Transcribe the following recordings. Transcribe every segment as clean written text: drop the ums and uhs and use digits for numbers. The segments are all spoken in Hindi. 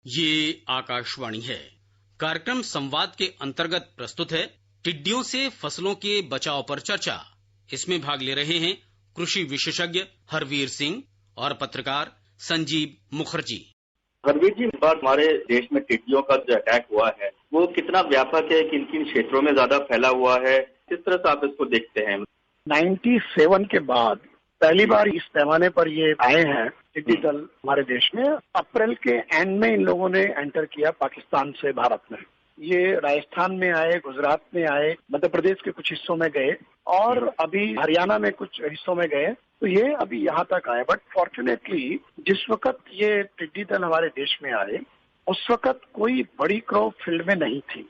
ये आकाशवाणी है। कार्यक्रम संवाद के अंतर्गत प्रस्तुत है टिड्डियों से फसलों के बचाव पर चर्चा। इसमें भाग ले रहे हैं कृषि विशेषज्ञ हरवीर सिंह और पत्रकार संजीव मुखर्जी। हरवीर जी, इस बार हमारे देश में टिड्डियों का जो अटैक हुआ है वो कितना व्यापक है, किन किन क्षेत्रों में ज्यादा फैला हुआ है, किस तरह से आप इसको देखते हैं? 97 के बाद पहली बार इस पैमाने पर ये आए हैं टिड्डी दल हमारे देश में। अप्रैल के एंड में इन लोगों ने एंटर किया पाकिस्तान से भारत में। ये राजस्थान में आए, गुजरात में आए, मध्य प्रदेश के कुछ हिस्सों में गए और अभी हरियाणा में कुछ हिस्सों में गए। तो ये अभी यहाँ तक आए। बट फॉर्चुनेटली जिस वक्त ये टिड्डी दल हमारे देश में आए उस वक्त कोई बड़ी क्रॉप फील्ड में नहीं थी।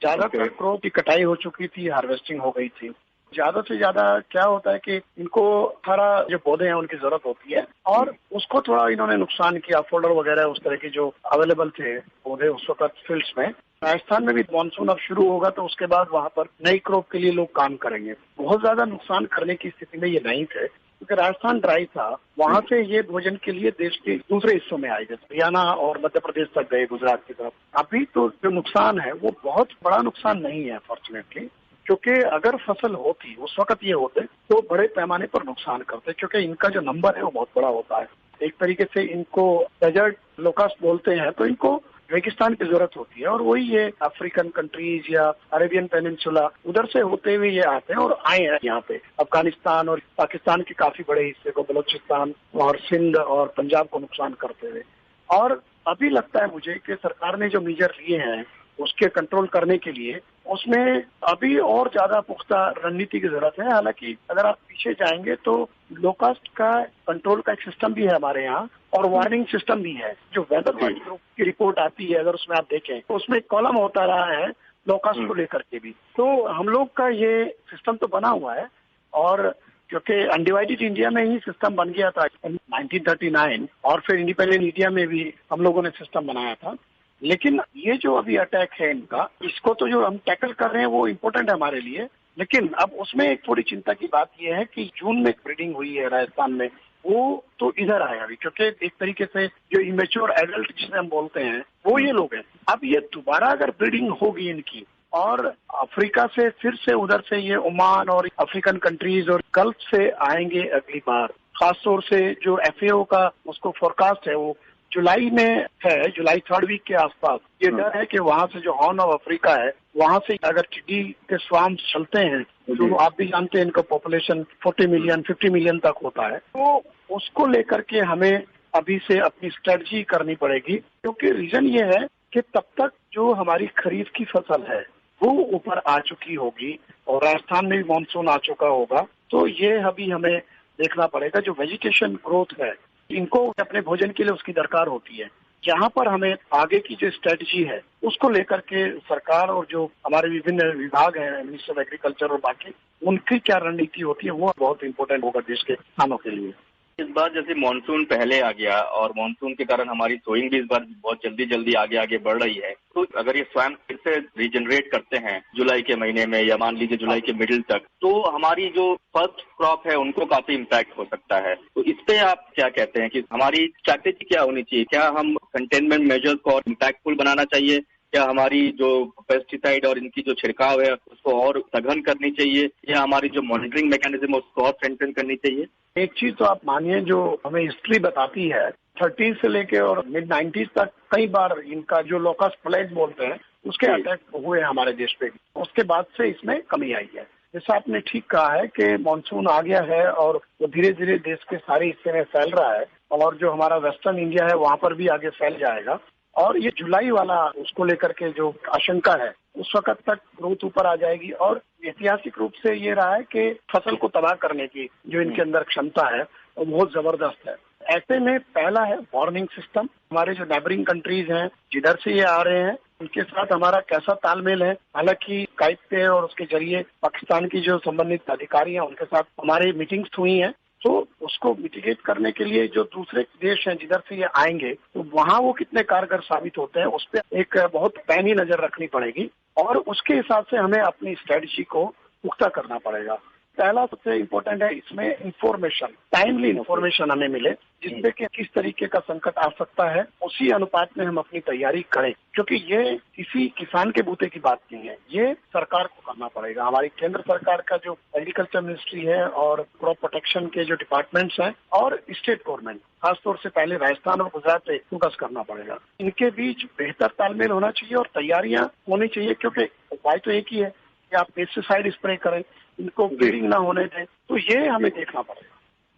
ज्यादातर क्रॉप की कटाई हो चुकी थी, हार्वेस्टिंग हो गई थी। ज्यादा से ज्यादा क्या होता है कि इनको सारा जो पौधे हैं उनकी जरूरत होती है और उसको थोड़ा इन्होंने नुकसान किया। फोल्डर वगैरह उस तरह के जो अवेलेबल थे पौधे उस वक्त फील्ड्स में। राजस्थान में भी मानसून अब शुरू होगा तो उसके बाद वहां पर नई क्रॉप के लिए लोग काम करेंगे। बहुत ज्यादा नुकसान करने की स्थिति में ये नहीं थे क्योंकि राजस्थान ड्राई था। वहां से ये भोजन के लिए देश के दूसरे हिस्सों में आए, जैसे हरियाणा और मध्य प्रदेश तक गए, गुजरात की तरफ। अभी तो जो नुकसान है वो बहुत बड़ा नुकसान नहीं है फॉर्चुनेटली, क्योंकि अगर फसल होती उस वक्त ये होते तो बड़े पैमाने पर नुकसान करते, क्योंकि इनका जो नंबर है वो बहुत बड़ा होता है। एक तरीके से इनको डेजर्ट लोकस्ट बोलते हैं, तो इनको रेगिस्तान की जरूरत होती है और वही ये अफ्रीकन कंट्रीज या अरेबियन पेनिनसुला उधर से होते हुए ये आते हैं और आए हैं यहाँ पे अफगानिस्तान और पाकिस्तान के काफी बड़े हिस्से को, बलोचिस्तान और सिंध और पंजाब को नुकसान करते हुए। और अभी लगता है मुझे कि सरकार ने जो मेजर लिए हैं उसके कंट्रोल करने के लिए उसमें अभी और ज्यादा पुख्ता रणनीति की जरूरत है। हालांकि अगर आप पीछे जाएंगे तो लोकास्ट का कंट्रोल का एक सिस्टम भी है हमारे यहाँ और वार्निंग सिस्टम भी है। जो वेदर ग्रुप की रिपोर्ट आती है अगर उसमें आप देखें तो उसमें एक कॉलम होता रहा है लोकास्ट को लेकर के भी। तो हम लोग का ये सिस्टम तो बना हुआ है और क्योंकि अनडिवाइडेड इंडिया में ही सिस्टम बन गया था 1939 और फिर इंडिपेंडेंट इंडिया में भी हम लोगों ने सिस्टम बनाया था। लेकिन ये जो अभी अटैक है इनका, इसको तो जो हम टैकल कर रहे हैं वो इम्पोर्टेंट है हमारे लिए। लेकिन अब उसमें एक थोड़ी चिंता की बात ये है कि जून में ब्रीडिंग हुई है राजस्थान में, वो तो इधर आया अभी, क्योंकि एक तरीके से जो इमेच्योर एडल्ट जिसे हम बोलते हैं वो ये लोग हैं। अब ये दोबारा अगर ब्रीडिंग होगी इनकी और अफ्रीका से फिर से उधर से ये ओमान और अफ्रीकन कंट्रीज और गल्फ से आएंगे अगली बार, खासतौर से जो FAO का उसको फोरकास्ट है वो जुलाई में है, जुलाई 3rd वीक के आसपास। ये डर है कि वहां से जो हॉर्न ऑफ अफ्रीका है वहां से अगर टिड्डी के स्वाम्स चलते हैं तो आप भी जानते हैं इनका पॉपुलेशन 40 मिलियन 50 मिलियन तक होता है। तो उसको लेकर के हमें अभी से अपनी स्ट्रेटजी करनी पड़ेगी, क्योंकि रीजन ये है कि तब तक जो हमारी खरीफ की फसल है वो ऊपर आ चुकी होगी और राजस्थान में भी मानसून आ चुका होगा। तो ये अभी हमें देखना पड़ेगा। जो वेजिटेशन ग्रोथ है इनको अपने भोजन के लिए उसकी दरकार होती है। यहाँ पर हमें आगे की जो स्ट्रेटजी है उसको लेकर के सरकार और जो हमारे विभिन्न विभाग हैं, मिनिस्टर ऑफ एग्रीकल्चर और बाकी, उनकी क्या रणनीति होती है वो बहुत इंपॉर्टेंट होगा देश के किसानों के लिए। इस बार जैसे मानसून पहले आ गया और मानसून के कारण हमारी सोइंग भी इस बार बहुत जल्दी आगे बढ़ रही है, तो अगर ये स्वयं फिर से रीजनरेट करते हैं जुलाई के महीने में या मान लीजिए जुलाई के मिडिल तक, तो हमारी जो फर्स्ट क्रॉप है उनको काफी इम्पैक्ट हो सकता है। तो इस पे आप क्या कहते हैं कि हमारी स्ट्रैटेजी क्या होनी चाहिए? क्या हम कंटेनमेंट मेजर्स को और इम्पैक्टफुल बनाना चाहिए? क्या हमारी जो पेस्टिसाइड और इनकी जो छिड़काव है उसको और सघन करनी चाहिए या हमारी जो मॉनिटरिंग मैकेनिज्म है उसको और स्ट्रेंथन करनी चाहिए? एक चीज तो आप मानिए जो हमें हिस्ट्री बताती है 30 से लेके और मिड 90s तक कई बार इनका जो लोकस्ट प्लेग बोलते हैं उसके अटैक हुए हमारे देश पे। उसके बाद से इसमें कमी आई है। जैसा आपने ठीक कहा है कि मानसून आ गया है और वो धीरे धीरे देश के सारे हिस्से में फैल रहा है और जो हमारा वेस्टर्न इंडिया है वहां पर भी आगे फैल जाएगा। और ये जुलाई वाला उसको लेकर के जो आशंका है उस वक्त तक ग्रोथ ऊपर आ जाएगी। और ऐतिहासिक रूप से ये रहा है कि फसल को तबाह करने की जो इनके अंदर क्षमता है वो बहुत जबरदस्त है। ऐसे में पहला है वार्निंग सिस्टम। हमारे जो नेबरिंग कंट्रीज हैं जिधर से ये आ रहे हैं उनके साथ हमारा कैसा तालमेल है। हालांकि स्काइप पे और उसके जरिए पाकिस्तान की जो संबंधित अधिकारी हैं उनके साथ हमारी मीटिंग्स हुई हैं, तो उसको मिटिगेट करने के लिए जो दूसरे देश हैं जिधर से ये आएंगे तो वहाँ वो कितने कारगर साबित होते हैं उस पर एक बहुत पैनी नजर रखनी पड़ेगी और उसके हिसाब से हमें अपनी स्ट्रेटजी को पुख्ता करना पड़ेगा। पहला सबसे इम्पोर्टेंट है इसमें इंफॉर्मेशन, टाइमली इंफॉर्मेशन हमें मिले, जिससे कि किस तरीके का संकट आ सकता है उसी अनुपात में हम अपनी तैयारी करें, क्योंकि ये किसी किसान के बूते की बात नहीं है, ये सरकार को करना पड़ेगा। हमारी केंद्र सरकार का जो एग्रीकल्चर मिनिस्ट्री है और क्रॉप प्रोटेक्शन के जो डिपार्टमेंट्स हैं और स्टेट गवर्नमेंट, खासतौर से पहले राजस्थान और गुजरात पे फोकस करना पड़ेगा। इनके बीच बेहतर तालमेल होना चाहिए और तैयारियां होनी चाहिए, क्योंकि उपाय तो एक ही है कि आप पेस्टिसाइड स्प्रे करें, इनको ब्लीडिंग ना होने दें, तो ये हमें देखना पड़ेगा।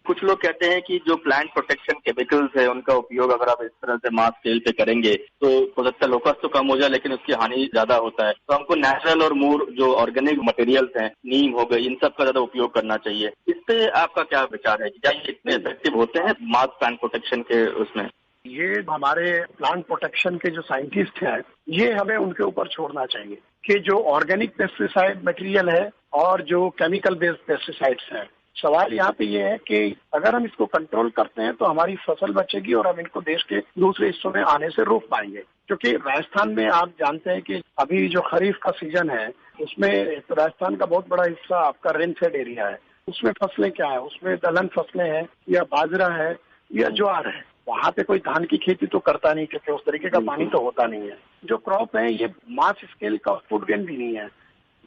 कुछ लोग कहते हैं कि जो प्लांट प्रोटेक्शन केमिकल्स है उनका उपयोग अगर आप इस तरह से मास स्केल पे करेंगे तो हो सकता है लोकस तो कम हो जाए, लेकिन उसकी हानि ज्यादा होता है। तो हमको नेचुरल और मोर जो ऑर्गेनिक मटेरियल्स हैं, नीम हो गई, इन सब का ज्यादा उपयोग करना चाहिए। इस पे आपका क्या विचार है? क्या ये इतने इफेक्टिव होते हैं मास प्लांट प्रोटेक्शन के उसमें? ये हमारे प्लांट प्रोटेक्शन के जो साइंटिस्ट हैं, ये हमें उनके ऊपर छोड़ना चाहिए कि जो ऑर्गेनिक पेस्टिसाइड मटेरियल है और जो केमिकल बेस्ड पेस्टिसाइड्स हैं, सवाल यहाँ पे ये है कि अगर हम इसको कंट्रोल करते हैं तो हमारी फसल बचेगी और हम इनको देश के दूसरे हिस्सों में आने से रोक पाएंगे। क्योंकि राजस्थान में आप जानते हैं कि अभी जो खरीफ का सीजन है उसमें राजस्थान का बहुत बड़ा हिस्सा आपका रेनफेड एरिया है। उसमें फसलें क्या है, उसमें दलहन फसलें हैं या बाजरा है या ज्वार है। वहाँ पे कोई धान की खेती तो करता नहीं, क्योंकि उस तरीके का पानी तो होता नहीं है। जो क्रॉप है ये मास स्केल का फूड ग्रेन भी नहीं है।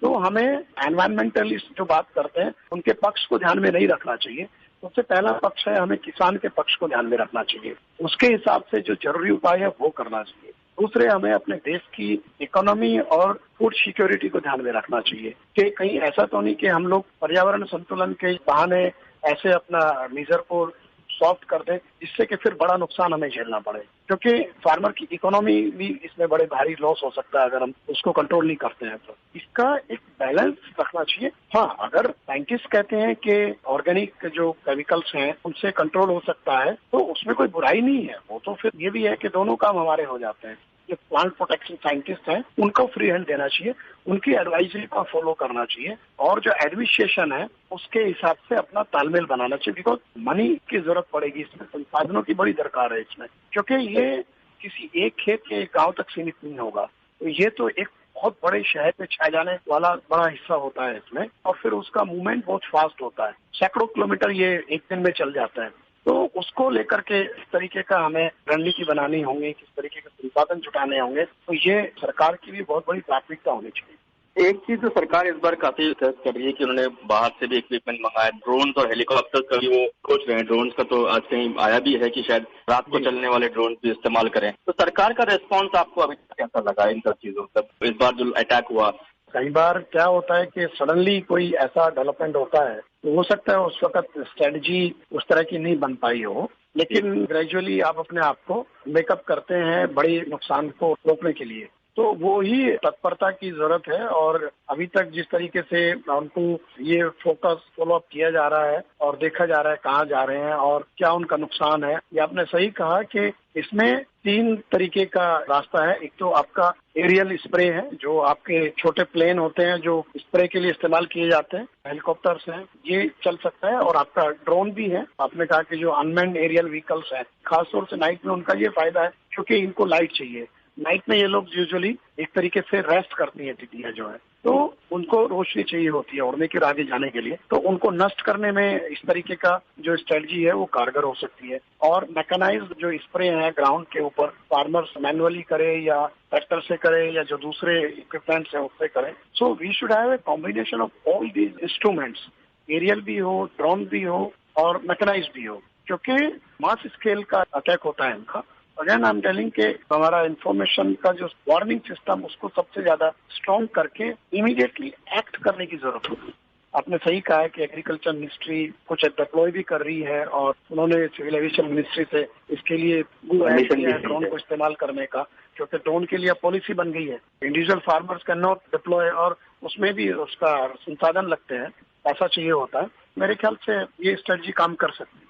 तो हमें एनवायरमेंटलिस्ट जो बात करते हैं उनके पक्ष को ध्यान में नहीं रखना चाहिए। सबसे पहला पक्ष है हमें किसान के पक्ष को ध्यान में रखना चाहिए, उसके हिसाब से जो जरूरी उपाय है वो करना चाहिए। दूसरे, हमें अपने देश की इकोनॉमी और फूड सिक्योरिटी को ध्यान में रखना चाहिए कि कहीं ऐसा तो नहीं कि हम लोग पर्यावरण संतुलन के बहाने ऐसे अपना मीजर को सॉफ्ट कर दे जिससे कि फिर बड़ा नुकसान हमें झेलना पड़े, क्योंकि फार्मर की इकोनॉमी भी इसमें बड़े भारी लॉस हो सकता है अगर हम उसको कंट्रोल नहीं करते हैं। तो इसका एक बैलेंस रखना चाहिए। हाँ, अगर साइंटिस्ट कहते हैं कि ऑर्गेनिक जो केमिकल्स हैं उनसे कंट्रोल हो सकता है तो उसमें कोई बुराई नहीं है। वो तो फिर ये भी है कि दोनों काम हमारे हो जाते हैं। जो प्लांट प्रोटेक्शन साइंटिस्ट हैं उनको फ्री हैंड देना चाहिए, उनकी एडवाइजरी का फॉलो करना चाहिए और जो एडमिनिस्ट्रेशन है उसके हिसाब से अपना तालमेल बनाना चाहिए। बिकॉज मनी की जरूरत पड़ेगी इसमें, संसाधनों की बड़ी दरकार है इसमें, क्योंकि ये किसी एक खेत के एक गांव तक सीमित नहीं होगा। तो ये तो एक बहुत बड़े शहर में छा जाने वाला बड़ा हिस्सा होता है इसमें, और फिर उसका मूवमेंट बहुत फास्ट होता है, सैकड़ों किलोमीटर ये एक दिन में चल जाता है। तो उसको लेकर के इस तरीके का हमें रणनीति बनानी होंगी, किस तरीके के संसाधन जुटाने होंगे, तो ये सरकार की भी बहुत बड़ी प्राथमिकता होनी चाहिए। एक चीज तो सरकार इस बार काफी सर्च कर रही है कि उन्होंने बाहर से भी इक्विपमेंट मंगाया, ड्रोन और हेलीकॉप्टर का भी वो सोच रहे हैं। ड्रोन का तो आज कहीं आया भी है कि शायद रात को चलने वाले ड्रोन भी इस्तेमाल करें। तो सरकार का रेस्पॉन्स आपको अभी तक कैसा लगा इन सब चीजों का? इस बार जो अटैक हुआ, कई बार क्या होता है कि सडनली कोई ऐसा डेवलपमेंट होता है तो हो सकता है उस वक्त स्ट्रेटजी उस तरह की नहीं बन पाई हो, लेकिन ग्रेजुअली आप अपने आप को मेकअप करते हैं बड़े नुकसान को रोकने के लिए। तो वो ही तत्परता की जरूरत है। और अभी तक जिस तरीके से उनको ये फोकस फॉलो अप किया जा रहा है और देखा जा रहा है कहाँ जा रहे हैं और क्या उनका नुकसान है, ये आपने सही कहा कि इसमें 3 तरीके का रास्ता है। एक तो आपका एरियल स्प्रे है, जो आपके छोटे प्लेन होते हैं जो स्प्रे के लिए इस्तेमाल किए जाते हैं, हेलीकॉप्टर्स हैं, ये चल सकता है। और आपका ड्रोन भी है। आपने कहा कि जो अनमैन्ड एरियल व्हीकल्स हैं, खासतौर से नाइट में उनका ये फायदा है क्योंकि इनको लाइट चाहिए। नाइट में ये लोग यूजुअली एक तरीके से रेस्ट करती हैं तितलियां जो है, तो उनको रोशनी चाहिए होती है उड़ने के आगे जाने के लिए। तो उनको नष्ट करने में इस तरीके का जो स्ट्रेटजी है वो कारगर हो सकती है। और मैकेनाइज्ड जो स्प्रे है ग्राउंड के ऊपर, फार्मर्स मैनुअली करे या ट्रैक्टर से करे या जो दूसरे इक्विपमेंट्स हैं उससे करें। So we should have a combination of all these instruments, aerial भी हो, ड्रोन भी हो और मैकेनाइज्ड भी हो, क्योंकि मास स्केल का अटैक होता है इनका। अगेन आई एम टेलिंग के हमारा इंफॉर्मेशन का जो वार्निंग सिस्टम उसको सबसे ज्यादा स्ट्रॉन्ग करके इमीडिएटली एक्ट करने की जरूरत होगी। आपने सही कहा है कि एग्रीकल्चर मिनिस्ट्री कुछ डिप्लॉय भी कर रही है और उन्होंने सिविल एविएशन मिनिस्ट्री से इसके लिए ड्रोन को इस्तेमाल करने का, क्योंकि ड्रोन के लिए पॉलिसी बन गई है। Individual farmers can not deploy और उसमें भी उसका संसाधन लगते हैं, ऐसा चाहिए होता है। मेरे ख्याल से ये स्ट्रेटजी काम कर सकती है।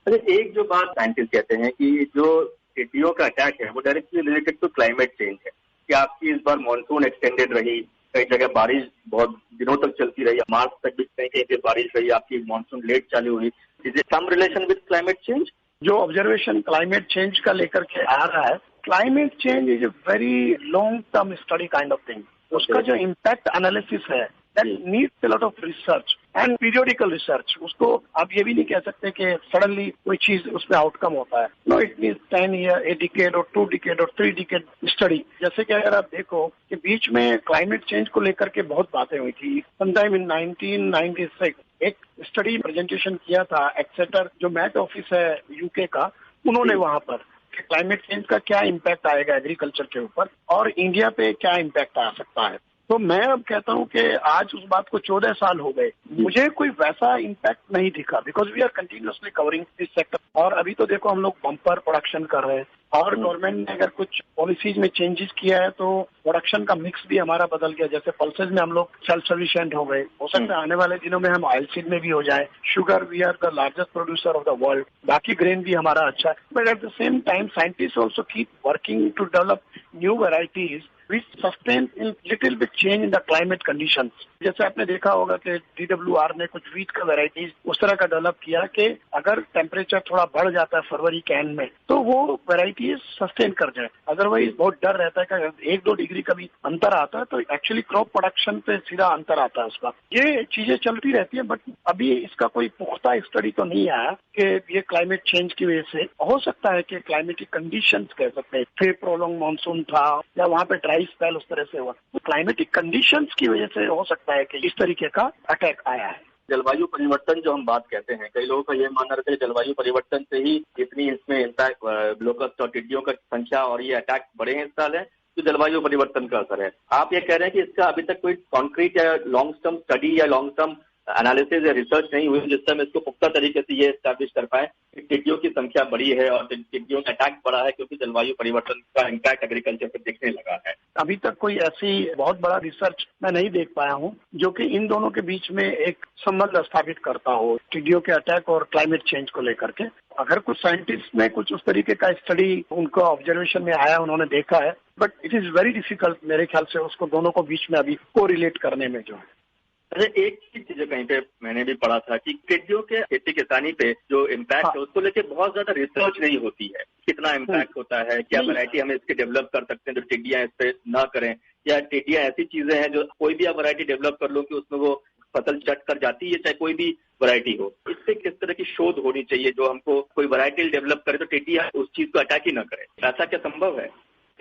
अच्छा, एक जो बात साइंटिस्ट कहते हैं कि जो टिड्डियों का अटैक है वो directly related to climate change है, कि आपकी इस बार मानसून एक्सटेंडेड रही, कई जगह बारिश बहुत दिनों तक चलती रही, मार्च तक भी कहीं कहीं पे बारिश रही, आपकी मानसून लेट चालू हुई। Is it some relation with climate change? जो ऑब्जर्वेशन क्लाइमेट चेंज का लेकर के आ रहा है, climate change is a very long term study kind of thing. उसका जो इम्पैक्ट एनालिसिस है that needs a lot of research and periodical research. उसको आप ये भी नहीं कह सकते कि सडनली कोई चीज उसमें आउटकम होता है। No, it means 10 year, a decade और 2 डिकेड और 3 डिकेड स्टडी। जैसे कि अगर आप देखो कि बीच में क्लाइमेट चेंज को लेकर के बहुत बातें हुई थी। समटाइम इन 1996 एक स्टडी प्रेजेंटेशन किया था एक्सेटर, जो मैट ऑफिस है यूके का, उन्होंने वहां पर क्लाइमेट चेंज का क्या इम्पैक्ट आएगा एग्रीकल्चर के ऊपर और इंडिया पे क्या इम्पैक्ट आ सकता है। तो मैं अब कहता हूं कि आज उस बात को 14 साल हो गए, मुझे कोई वैसा इम्पैक्ट नहीं दिखा, because we are continuously covering this sector. और अभी तो देखो हम लोग बम्पर प्रोडक्शन कर रहे हैं और गवर्नमेंट ने अगर कुछ पॉलिसीज में चेंजेस किया है तो प्रोडक्शन का मिक्स भी हमारा बदल गया। जैसे पल्सेज में हम लोग सेल्फ सफिशिएंट हो गए, हो सकता है आने वाले दिनों में हम ऑयल सीड में भी हो जाए। Sugar, we are the largest producer of the world. बाकी ग्रेन भी हमारा अच्छा है, but at the same time scientist also keep working to develop new varieties which sustain in little bit change in the climate conditions। जैसे आपने देखा होगा कि DWR ने कुछ वीट का वेराइटीज उस तरह का डेवलप किया कि अगर टेम्परेचर थोड़ा बढ़ जाता है फरवरी के एंड में तो वो वेराइटीज सस्टेन कर जाए। अदरवाइज बहुत डर रहता है कि 1-2 डिग्री का भी अंतर आता है तो एक्चुअली क्रॉप प्रोडक्शन पे सीधा अंतर आता है उसका। ये चीजें चलती रहती है, बट अभी इसका कोई पुख्ता स्टडी तो नहीं आया कि ये क्लाइमेट चेंज की वजह से हो सकता है कि क्लाइमेटिक कंडीशंस कह सकते हैं, फिर प्रोलॉन्ग मानसून था या वहाँ पे ड्राई स्पेल उस तरह से हुआ, तो क्लाइमेटिक कंडीशंस की वजह से हो सकता है कि इस तरीके का अटैक आया है। जलवायु परिवर्तन जो हम बात कहते हैं, कई लोगों का ये मानना रहता है कि जलवायु परिवर्तन से ही इतनी इसमें इम्पैक्ट लोकस्ट और टिड्डियों का संख्या और ये अटैक बढ़े हैं इस साल है, तो जलवायु परिवर्तन का असर है। आप ये कह रहे हैं कि इसका अभी तक कोई कॉन्क्रीट या लॉन्ग टर्म स्टडी या लॉन्ग टर्म एनालिसिस या रिसर्च नहीं हुई जिससे हम इसको पुख्ता तरीके से ये एस्टैब्लिश कर पाए कि टिड्डियों की संख्या बढ़ी है और टिड्डियों का अटैक बढ़ा है क्योंकि जलवायु परिवर्तन का इम्पैक्ट एग्रीकल्चर पर दिखने लगा है। अभी तक कोई ऐसी बहुत बड़ा रिसर्च मैं नहीं देख पाया हूँ जो कि इन दोनों के बीच में एक संबंध स्थापित करता हो, टिड्डियों के अटैक और क्लाइमेट चेंज को लेकर के। अगर कुछ साइंटिस्ट में कुछ उस तरीके का स्टडी उनको ऑब्जर्वेशन में आया, उन्होंने देखा है, but it is very difficult मेरे ख्याल से उसको दोनों को बीच में अभी कोरिलेट करने में जो है। अरे एक चीज कहीं पे मैंने भी पढ़ा था कि टिड्डियों के खेती किसानी पे जो इम्पैक्ट है उसको लेके बहुत ज्यादा रिसर्च नहीं होती है। कितना इम्पैक्ट होता है, क्या वैरायटी हम इसके डेवलप कर सकते हैं जो टिड्डियां इस पे ना करें, या टिड्डियां ऐसी चीजें हैं जो कोई भी आप वैरायटी डेवलप कर लो कि उसमें वो फसल चट कर जाती है, चाहे कोई भी वैरायटी हो। इससे किस तरह की शोध होनी चाहिए जो हमको कोई वैरायटी डेवलप करे तो टिड्डियां उस चीज को अटैक ही ना करे, ऐसा क्या संभव है?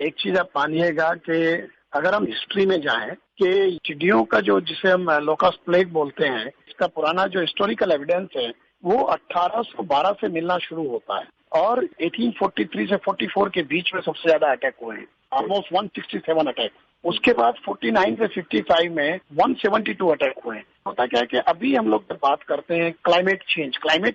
एक चीज आप मानिएगा कि अगर हम हिस्ट्री में जाएं कि टिड्डियों का जो जिसे हम लोकस्ट प्लेग बोलते हैं, इसका पुराना जो हिस्टोरिकल एविडेंस है वो 1812 से मिलना शुरू होता है और 1843 से 44 के बीच में सबसे ज्यादा अटैक हुए हैं, ऑलमोस्ट 167 अटैक। उसके बाद 49 से 55 में 172 अटैक हुए हैं। होता क्या है कि अभी हम लोग जब बात करते हैं क्लाइमेट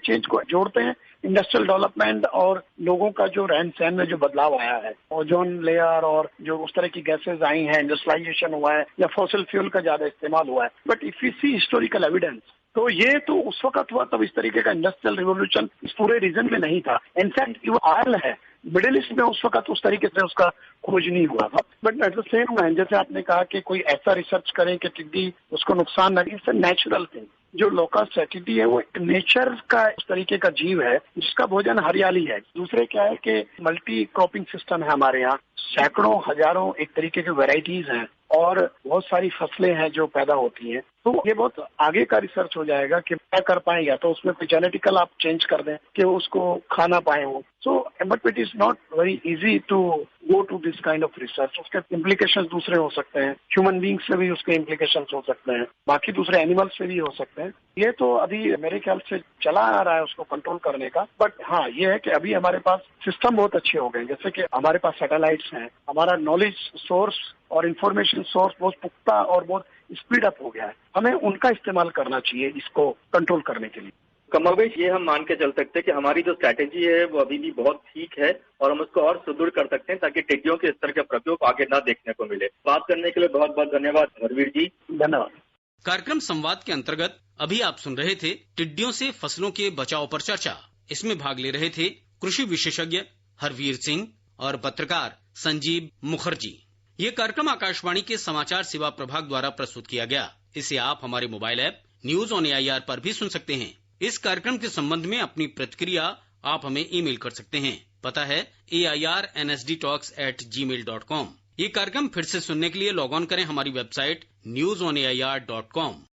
चेंज को जोड़ते हैं इंडस्ट्रियल डेवलपमेंट और लोगों का जो रहन सहन में जो बदलाव आया है, ओजोन लेयर और जो उस तरह की गैसेज आई हैं, इंडस्ट्रियलाइजेशन हुआ है या फॉसिल फ्यूल का ज्यादा इस्तेमाल हुआ है। But if you see historical evidence तो ये तो उस वक्त हुआ तब इस तरीके का इंडस्ट्रियल रिवोल्यूशन इस पूरे रीजन में नहीं था। इनफैक्ट वो ऑयल है, मिडिल ईस्ट में उस वक्त उस तरीके से उसका खोज नहीं हुआ था। But at the same time जैसे आपने कहा कि कोई ऐसा रिसर्च करें कि टिड्डी उसको नुकसान न, इट्स अ नेचुरल थिंग। जो लोकस्ट है टिड्डी है वो नेचर का उस तरीके का जीव है जिसका भोजन हरियाली है। दूसरे क्या है कि मल्टी क्रॉपिंग सिस्टम है हमारे यहाँ, सैकड़ों हजारों एक तरीके के वेराइटीज हैं और बहुत सारी फसलें हैं जो पैदा होती हैं। तो ये बहुत आगे का रिसर्च हो जाएगा कि क्या कर पाए, या तो उसमें कोई जेनेटिकल आप चेंज कर दें कि उसको खाना पाए वो। So but it is not very easy to go to this kind of research. उसके इम्प्लीकेशंस दूसरे हो सकते हैं, ह्यूमन बींग्स से भी उसके इम्प्लीकेशंस हो सकते हैं, बाकी दूसरे एनिमल्स से भी हो सकते हैं। ये तो अभी मेरे ख्याल से चला आ रहा है उसको कंट्रोल करने का। बट हाँ, ये है कि अभी हमारे पास सिस्टम बहुत अच्छे हो गए, जैसे कि हमारे पास सैटेलाइट्स हैं, हमारा नॉलेज सोर्स और इन्फॉर्मेशन सोर्स बहुत पुख्ता और बहुत स्पीड अप हो गया है। हमें उनका इस्तेमाल करना चाहिए इसको कंट्रोल करने के लिए। कमोबेश ये हम मान के चल सकते हैं कि हमारी जो स्ट्रैटेजी है वो अभी भी बहुत ठीक है और हम उसको और सुदृढ़ कर सकते हैं ताकि टिड्डियों के इस तरह के प्रकोप आगे न देखने को मिले। बात करने के लिए बहुत बहुत धन्यवाद हरवीर जी। धन्यवाद। कार्यक्रम संवाद के अंतर्गत अभी आप सुन रहे थे टिड्डियों से फसलों के बचाव पर चर्चा। इसमें भाग ले रहे थे कृषि विशेषज्ञ हरवीर सिंह और पत्रकार संजीव मुखर्जी। ये कार्यक्रम आकाशवाणी के समाचार सेवा प्रभाग द्वारा प्रस्तुत किया गया। इसे आप हमारे mobile app news on AIR पर भी सुन सकते हैं। इस कार्यक्रम के संबंध में अपनी प्रतिक्रिया आप हमें ईमेल कर सकते हैं। पता है AIRNSDtalks@gmail.com। ये कार्यक्रम फिर से सुनने के लिए लॉग ऑन करें हमारी वेबसाइट newsonair.com